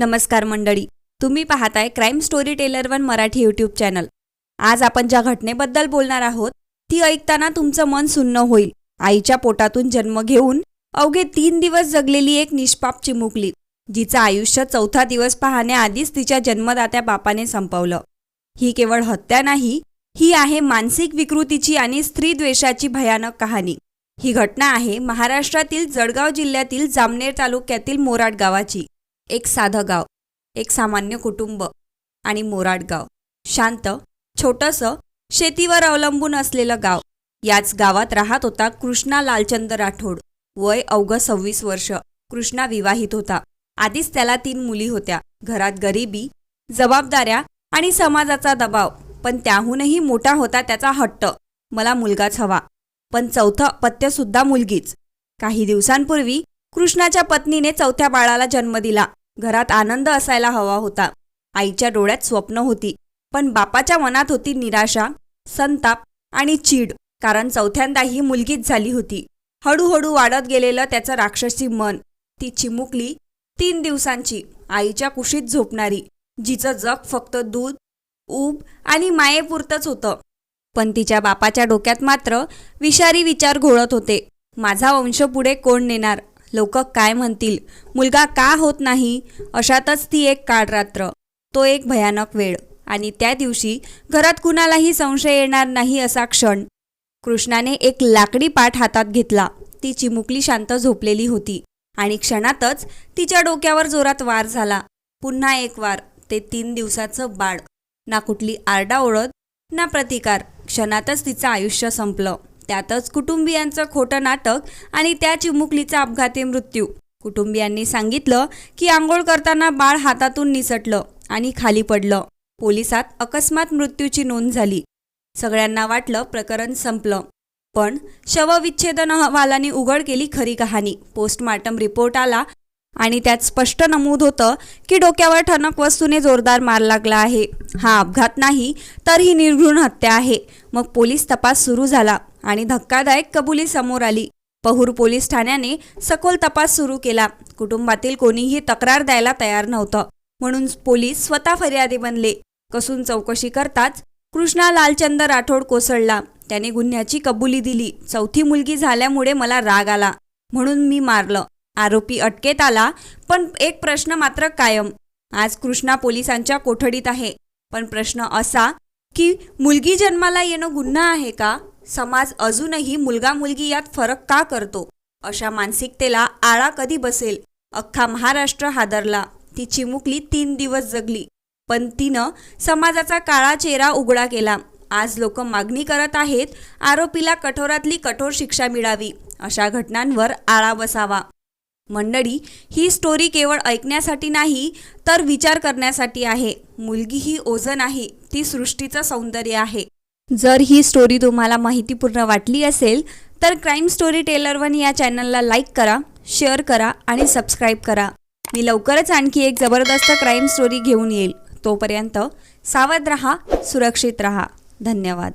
नमस्कार मंडळी, तुम्ही पाहताय crime story teller one Marathi YouTube channel. आज आपण ज्या घटनेबद्दल बोलणार आहोत ती ऐकताना तुमचं मन सुन्न होईल। आईच्या पोटातून जन्म घेऊन अवघे 3 दिवस जगलेली एक निष्पाप चिमुकली, जिचं आयुष्य चौथा दिवस पाहण्याआधीच तिच्या जन्मदात्या बापाने संपवलं। ही केवळ हत्या नाही, ही आहे मानसिक विकृतीची आणि स्त्रीद्वेषाची भयानक कहाणी। ही घटना आहे महाराष्ट्रातील जळगाव जिल्ह्यातील जामनेर तालुक्यातील मोराड गावाची। एक साधं गाव, एक सामान्य कुटुंब आणि मोराड गाव शांत, छोटंसं, शेतीवर अवलंबून असलेलं गाव। याच गावात राहत होता कृष्णा लालचंद राठोड। वय अवघं 26 वर्ष। कृष्णा विवाहित होता। आधीच त्याला 3 मुली होत्या। घरात गरिबी, जबाबदाऱ्या आणि समाजाचा दबाव, पण त्याहूनही मोठा होता त्याचा हट्ट, मला मुलगाच हवा, पण चौथं अपत्य सुद्धा मुलगीच। काही दिवसांपूर्वी कृष्णाच्या पत्नीने चौथ्या बाळाला जन्म दिला। घरात आनंद असायला हवा होता, आईच्या डोळ्यात स्वप्न होती, पण बापाच्या मनात होती निराशा, संताप आणि चीड, कारण चौथ्यांदा ही मुलगीच झाली होती। हळूहळू वाढत गेलेलं त्याचं राक्षसी मन, ती चिमुकली 3 दिवसांची, आईच्या कुशीत झोपणारी, जिचं जग फक्त दूध, ऊब आणि मायेपुरतंच होतं। पण तिच्या बापाच्या डोक्यात मात्र विषारी विचार घोळत होते। माझा वंश पुढे कोण नेणार? लोक काय म्हणतील? मुलगा का होत नाही? अशातच ती एक काळ रात्र, तो एक भयानक वेळ, आणि त्या दिवशी घरात कुणालाही संशय येणार नाही असा क्षण। कृष्णाने एक लाकडी पाट हातात घेतला। ती चिमुकली शांत झोपलेली होती, आणि क्षणातच तिच्या डोक्यावर जोरात वार झाला। पुन्हा एक वार, ते 3 दिवसाचं बाळ। ना कुठली आरडाओरड, ना प्रतिकार, क्षणातच तिचं आयुष्य संपलं। त्यातच कुटुंबियांचं खोटं नाटक आणि त्या चिमुकलीचा अपघाती मृत्यू। कुटुंबियांनी सांगितलं की आंघोळ करताना बाळ हातातून निसटलं आणि खाली पडलं। पोलिसात अकस्मात मृत्यूची नोंद झाली। सगळ्यांना वाटलं प्रकरण संपलं, पण शवविच्छेदन अहवालाने उघड केली खरी कहाणी। पोस्टमार्टम रिपोर्ट आला आणि त्यात स्पष्ट नमूद होतं की डोक्यावर ठणक वस्तूने जोरदार मार लागला आहे। हा अपघात नाही, तर ही निर्घृण हत्या आहे। मग पोलीस तपास सुरू झाला आणि धक्कादायक कबुली समोर आली। पहूर पोलीस ठाण्याने सखोल तपास सुरू केला। कुटुंबातील कोणीही तक्रार द्यायला तयार नव्हतं, म्हणून पोलीस स्वतः फर्यादी बनले। कसून चौकशी करताच कृष्णा लालचंद राठोड कोसळला। त्याने गुन्ह्याची कबुली दिली। चौथी मुलगी झाल्यामुळे मला राग आला, म्हणून मी मारलं। आरोपी अटकेत आला, पण एक प्रश्न मात्र कायम। आज कृष्णा पोलिसांच्या कोठडीत आहे, पण प्रश्न असा की मुलगी जन्माला येणं गुन्हा आहे का? समाज अजूनही मुलगा मुलगी यात फरक का करतो? अशा मानसिकतेला आळा कधी बसेल? अख्खा महाराष्ट्र हादरला। ती चिमुकली 3 दिवस जगली, पण तिनं समाजाचा काळा चेहरा उघडा केला। आज लोक मागणी करत आहेत आरोपीला कठोरातली कठोर शिक्षा मिळावी, अशा घटनांवर आळा बसावा। मंडळी, ही स्टोरी केवळ ऐकण्यासाठी नाही, तर विचार करण्यासाठी आहे। मुलगी ही ओझं नाही, ती सृष्टीचं सौंदर्य आहे। जर ही स्टोरी तुम्हाला माहितीपूर्ण वाटली असेल तर क्राईम स्टोरी टेलर वन या चॅनलला लाईक करा, शेअर करा आणि सबस्क्राईब करा। मी लवकरच आणखी एक जबरदस्त क्राईम स्टोरी घेऊन येईल। तोपर्यंत सावध रहा, सुरक्षित रहा। धन्यवाद।